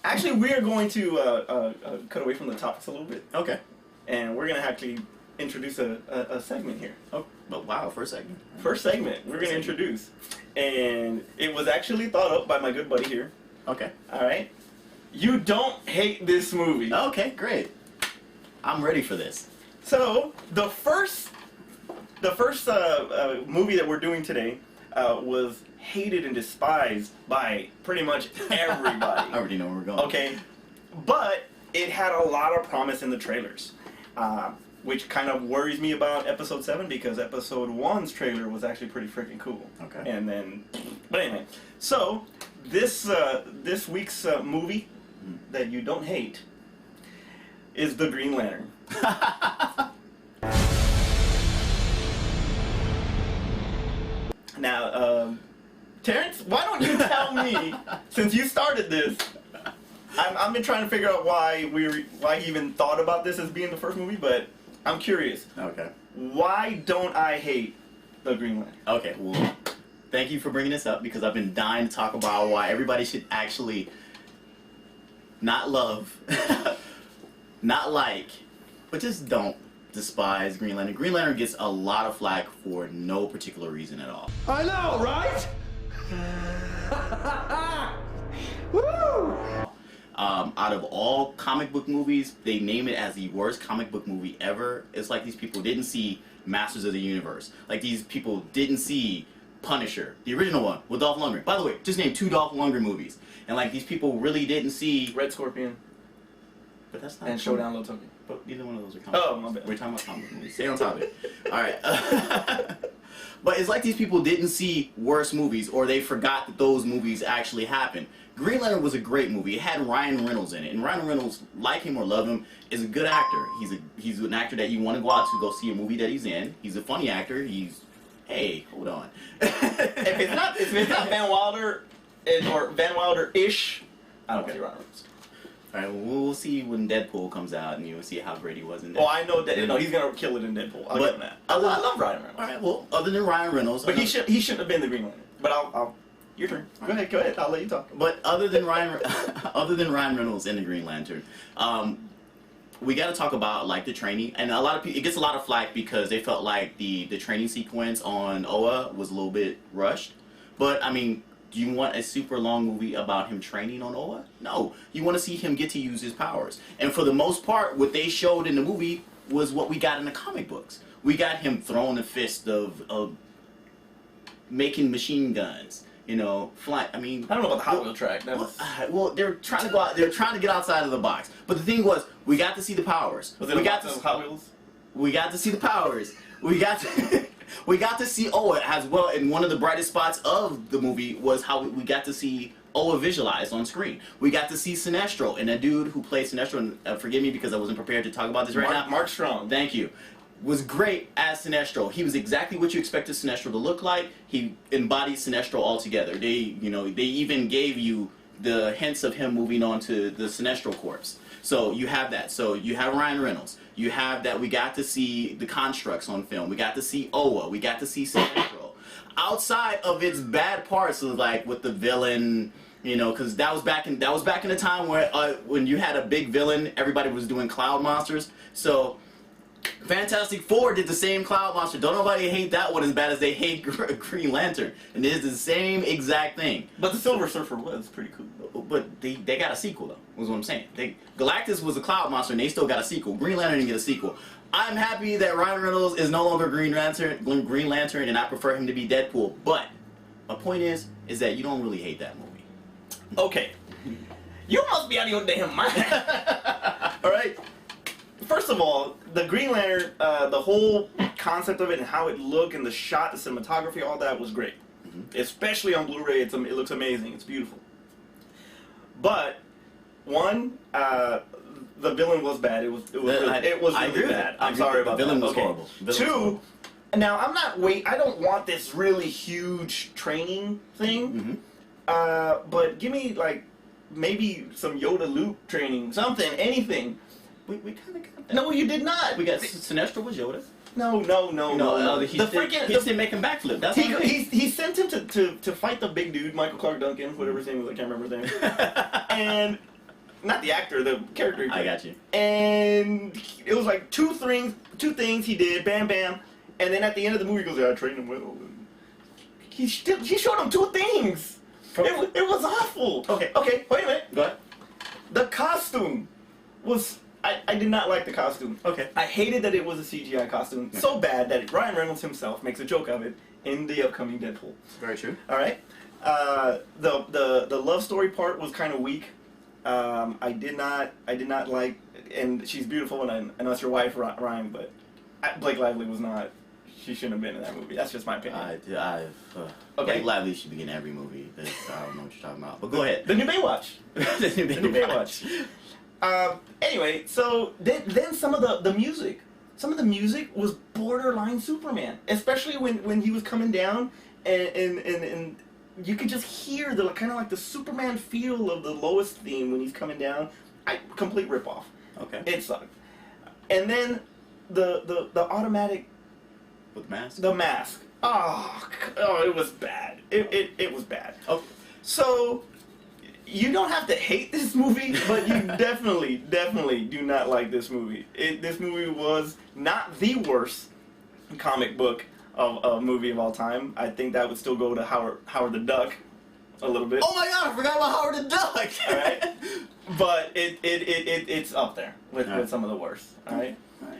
Actually, we are going to cut away from the topics a little bit. Okay. And we're going to actually introduce a segment here. Oh, but wow, first segment. First segment we're going to introduce. And it was actually thought up by my good buddy here. Okay. All right. You don't hate this movie. Okay, great. I'm ready for this. So, the first movie that we're doing today was hated and despised by pretty much everybody. I already know where we're going. Okay, but it had a lot of promise in the trailers, which kind of worries me about episode 7 because episode 1's trailer was actually pretty freaking cool. Okay. And then, but anyway, so this week's movie that you don't hate is The Green Lantern. Now, Terrence, why don't you tell me, since you started this, I've been trying to figure out why he even thought about this as being the first movie, but I'm curious. Okay. Why don't I hate The Green Lantern? Okay, well, thank you for bringing this up because I've been dying to talk about why everybody should actually not love, not like, but just don't despise Green Lantern. Green Lantern gets a lot of flack for no particular reason at all. I know, right? Woo! Out of all comic book movies, they name it as the worst comic book movie ever. It's like these people didn't see Masters of the Universe. Like these people didn't see Punisher, the original one with Dolph Lundgren. By the way, just named 2 Dolph Lundgren movies. And like these people really didn't see Red Scorpion. But that's not And Showdown Little Tokyo. But neither one of those are comic books. Oh, my bad. We're talking about comic book movies. Stay on topic. Alright. But it's like these people didn't see worse movies or they forgot that those movies actually happened. Green Lantern was a great movie. It had Ryan Reynolds in it. And Ryan Reynolds, like him or love him, is a good actor. He's an actor that you want to go out to go see a movie that he's in. He's a funny actor. Hey, hold on. if it's not Van Wilder or Van Wilder-ish, I don't see Ryan Reynolds. Alright, well, we'll see when Deadpool comes out and you'll see how great he was in Deadpool. Oh, I know that. No, he's gonna kill it in Deadpool. I'll give him that. I love Ryan Reynolds. Alright, well, other than Ryan Reynolds, but he shouldn't have been the Green Lantern. But I'll your turn. Go ahead. I'll let you talk. But other than Ryan Reynolds in the Green Lantern, we got to talk about like the training, and a lot of people, it gets a lot of flack because they felt like the training sequence on Oa was a little bit rushed. But I mean, do you want a super long movie about him training on Oa? No, you want to see him get to use his powers. And for the most part, what they showed in the movie was what we got in the comic books. We got him throwing a fist of making machine guns. You know, fly. I mean, I don't know about the Hot Wheel track. Well, they're trying to go out. They're trying to get outside of the box. But the thing was, we got to see the powers. Was it we got to Hot Wheels? We got to see the powers. We got to see Oa as well. And one of the brightest spots of the movie was how we got to see Oa visualized on screen. We got to see Sinestro, and a dude who played Sinestro. And forgive me because I wasn't prepared to talk about this right now. Mark Strong. Thank you. Was great as Sinestro. He was exactly what you expected Sinestro to look like. He embodied Sinestro altogether. They even gave you the hints of him moving on to the Sinestro Corps. So you have that. So you have Ryan Reynolds. You have that. We got to see the constructs on film. We got to see Oa. We got to see Sinestro. Outside of its bad parts, like with the villain, you know, because that was back in the time where when you had a big villain, everybody was doing cloud monsters. So Fantastic Four did the same cloud monster. Don't nobody hate that one as bad as they hate Green Lantern. And it is the same exact thing. But the Silver Surfer was pretty cool. But they got a sequel though, was what I'm saying. Galactus was a cloud monster and they still got a sequel. Green Lantern didn't get a sequel. I'm happy that Ryan Reynolds is no longer Green Lantern and I prefer him to be Deadpool. But my point is that you don't really hate that movie. Okay. You must be out of your damn mind. Alright? First of all, the Green Lantern, the whole concept of it and how it looked and the shot, the cinematography, all that was great. Mm-hmm. Especially on Blu-ray, it looks amazing. It's beautiful. But one, the villain was bad. It was really bad. I'm sorry about that. The villain was horrible. Two, now I don't want this really huge training thing. Mm-hmm. But give me like maybe some Yoda Luke training, something, anything. We kind of got that. No, you did not. We got Sinestro was Yoda. No. He just didn't make him backflip. That's he sent him to fight the big dude, Michael Clark Duncan, whatever his name was. I can't remember his name. And not the actor, the character. He I played. got you. And it was like two things he did, bam, bam, and then at the end of the movie, he goes, "Yeah, I trained him well." And he showed him two things. It was awful. Okay. Okay. Wait a minute. Go ahead. The costume was. I did not like the costume. Okay. I hated that it was a CGI costume. So bad that Ryan Reynolds himself makes a joke of it in the upcoming Deadpool. Very true. All right. The love story part was kind of weak. I did not like, and she's beautiful, and I know it's your wife, Ryan, but Blake Lively was not. She shouldn't have been in that movie. That's just my opinion. Okay. Blake Lively should be in every movie. I don't know what you're talking about. But go ahead. The new Baywatch. The new Baywatch. Anyway, so then some of the music. Some of the music was borderline Superman, especially when he was coming down, and you could just hear the kind of like the Superman feel of the Lois theme when he's coming down. Complete ripoff. Okay. It sucked. And then the automatic. With the mask? The mask. Oh, it was bad. It was bad. Oh. So, you don't have to hate this movie, but you definitely do not like this movie. This movie was not the worst comic book of a movie of all time. I think that would still go to Howard the Duck a little bit. Oh my god, I forgot about Howard the Duck! Alright? But it's up there with Alright. some of the worst. Alright? Alright.